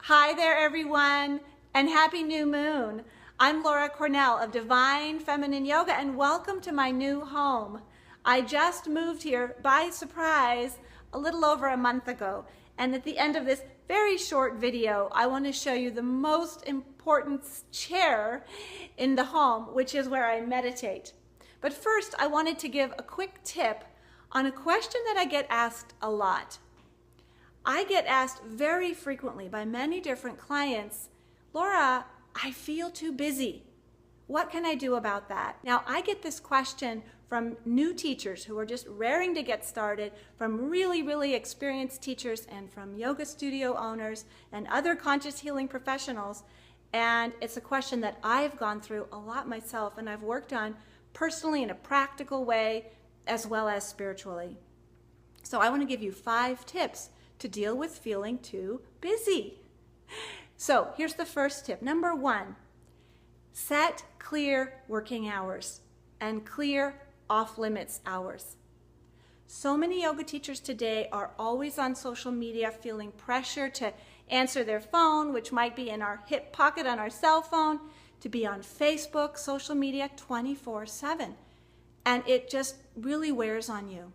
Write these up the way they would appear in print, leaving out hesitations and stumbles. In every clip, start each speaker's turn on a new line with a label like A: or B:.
A: Hi there, everyone, and happy new moon. I'm Laura Cornell of Divine Feminine Yoga, and welcome to my new home. I just moved here by surprise a little over a month ago, and at the end of this very short video, I want to show you the most important chair in the home, which is where I meditate. But first, I wanted to give a quick tip on a question that I get asked a lot. I get asked very frequently by many different clients, Laura, I feel too busy. What can I do about that? Now, I get this question from new teachers who are just raring to get started, from really experienced teachers, and from yoga studio owners and other conscious healing professionals. And it's a question that I've gone through a lot myself and I've worked on personally in a practical way as well as spiritually. So I want to give you 5 tips to deal with feeling too busy. So here's the first tip. Number 1, set clear working hours and clear off-limits hours. So many yoga teachers today are always on social media, feeling pressure to answer their phone, which might be in our hip pocket on our cell phone, to be on Facebook, social media 24/7. And it just really wears on you.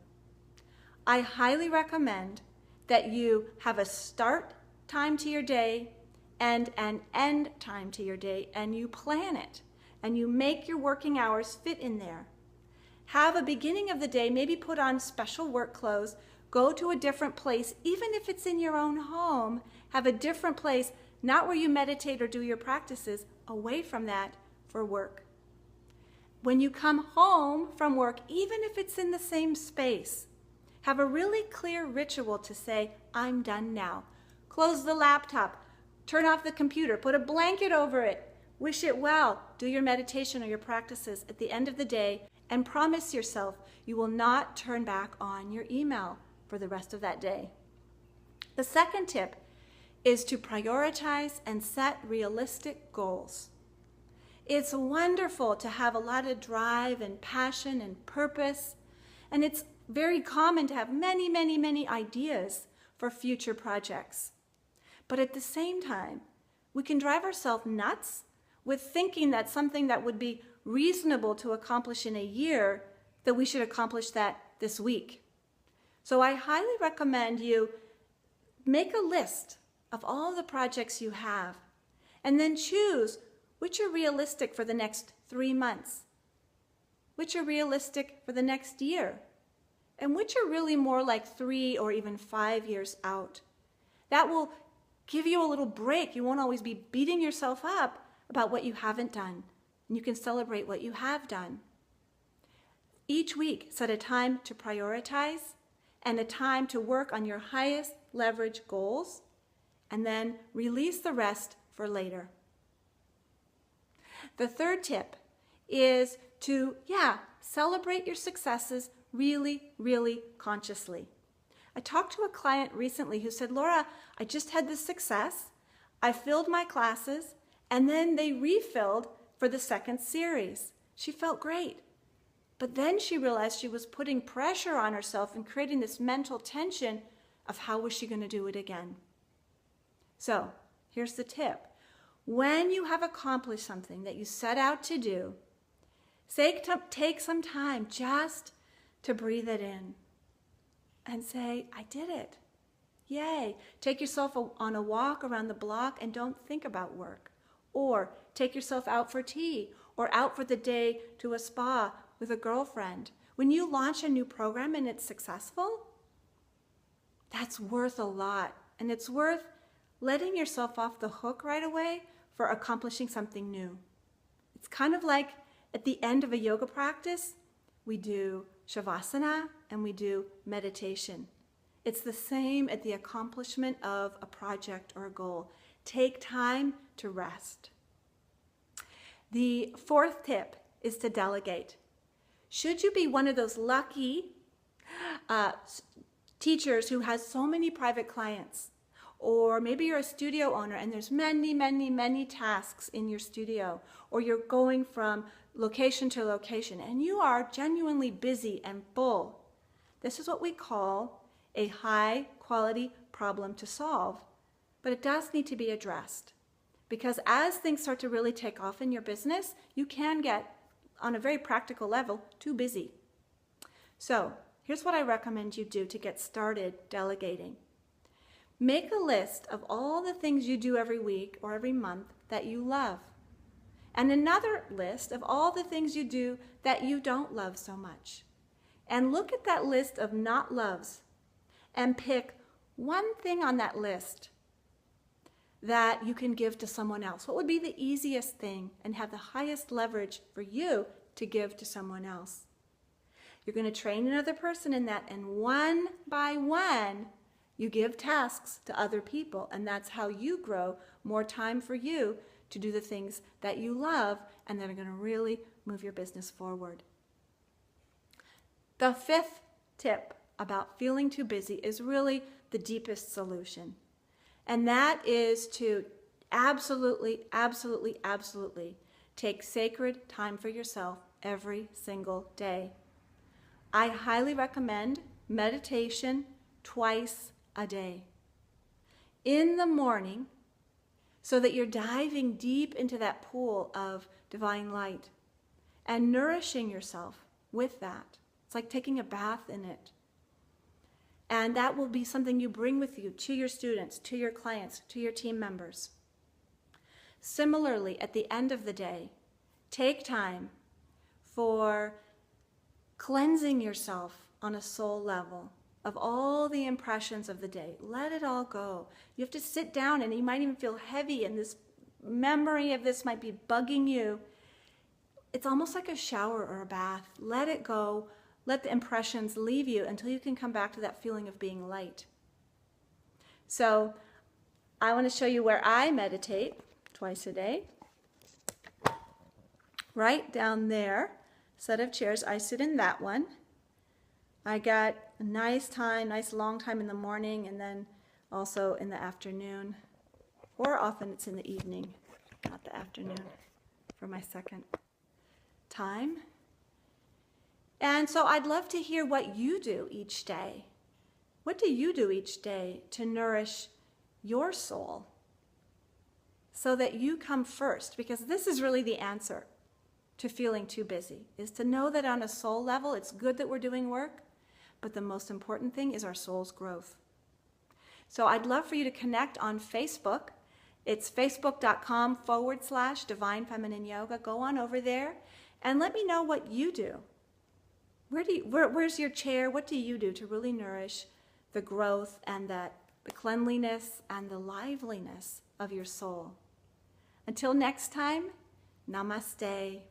A: I highly recommend that you have a start time to your day and an end time to your day, and you plan it and you make your working hours fit in there. Have a beginning of the day, maybe put on special work clothes, go to a different place, even if it's in your own home, have a different place, not where you meditate or do your practices, away from that for work. When you come home from work, even if it's in the same space, have a really clear ritual to say, I'm done now. Close the laptop, turn off the computer, put a blanket over it, wish it well, do your meditation or your practices at the end of the day, and promise yourself you will not turn back on your email for the rest of that day. The second tip is to prioritize and set realistic goals. It's wonderful to have a lot of drive and passion and purpose, and it's very common to have many ideas for future projects. But at the same time, we can drive ourselves nuts with thinking that something that would be reasonable to accomplish in a year, that we should accomplish that this week. So I highly recommend you make a list of all the projects you have, and then choose which are realistic for the next 3 months, which are realistic for the next year, and which are really more like 3 or even 5 years out. That will give you a little break. You won't always be beating yourself up about what you haven't done, and you can celebrate what you have done. Each week, set a time to prioritize and a time to work on your highest leverage goals, and then release the rest for later. The third tip is to, celebrate your successes really consciously. I talked to a client recently who said, Laura, I just had this success. I filled my classes, and then they refilled for the second series. She felt great. But then she realized she was putting pressure on herself and creating this mental tension of how was she going to do it again. So here's the tip. When you have accomplished something that you set out to do, take some time just to breathe it in and say, I did it. Yay. Take yourself on a walk around the block and don't think about work. Or take yourself out for tea or out for the day to a spa with a girlfriend. When you launch a new program and it's successful, that's worth a lot. And it's worth letting yourself off the hook right away for accomplishing something new. It's kind of like at the end of a yoga practice, we do Shavasana and we do meditation. It's the same at the accomplishment of a project or a goal. Take time to rest. The fourth tip is to delegate. Should you be one of those lucky teachers who has so many private clients, or maybe you're a studio owner and there's many tasks in your studio, or you're going from location to location and you are genuinely busy and full. This is what we call a high quality problem to solve. but it does need to be addressed. Because as things start to really take off in your business, you can get, on a very practical level, too busy. So here's what I recommend you do to get started delegating. Make a list of all the things you do every week or every month that you love. And another list of all the things you do that you don't love so much. And look at that list of not loves and pick one thing on that list that you can give to someone else. What would be the easiest thing and have the highest leverage for you to give to someone else? You're going to train another person in that, and one by one, you give tasks to other people, and that's how you grow more time for you to do the things that you love and that are going to really move your business forward. The fifth tip about feeling too busy is really the deepest solution. And that is to absolutely take sacred time for yourself every single day. I highly recommend meditation twice a day. In the morning, so that you're diving deep into that pool of divine light and nourishing yourself with that. It's like taking a bath in it. And that will be something you bring with you to your students, to your clients, to your team members. Similarly, at the end of the day, take time for cleansing yourself on a soul level of all the impressions of the day. Let it all go. You have to sit down, and you might even feel heavy, and this memory of this might be bugging you. It's almost like a shower or a bath. Let it go. Let the impressions leave you until you can come back to that feeling of being light. So I want to show you where I meditate twice a day. Right down there, set of chairs. I sit in that one. I got a nice long time in the morning, and then also in the afternoon, or often it's in the evening, not the afternoon, for my second time. And so I'd love to hear what you do each day. What do you do each day to nourish your soul so that you come first? Because this is really the answer to feeling too busy, is to know that on a soul level, it's good that we're doing work, but the most important thing is our soul's growth. So I'd love for you to connect on Facebook. It's facebook.com/Divine Feminine Yoga. Go on over there and let me know what you do. Where's your chair? What do you do to really nourish the growth and the cleanliness and the liveliness of your soul? Until next time, namaste.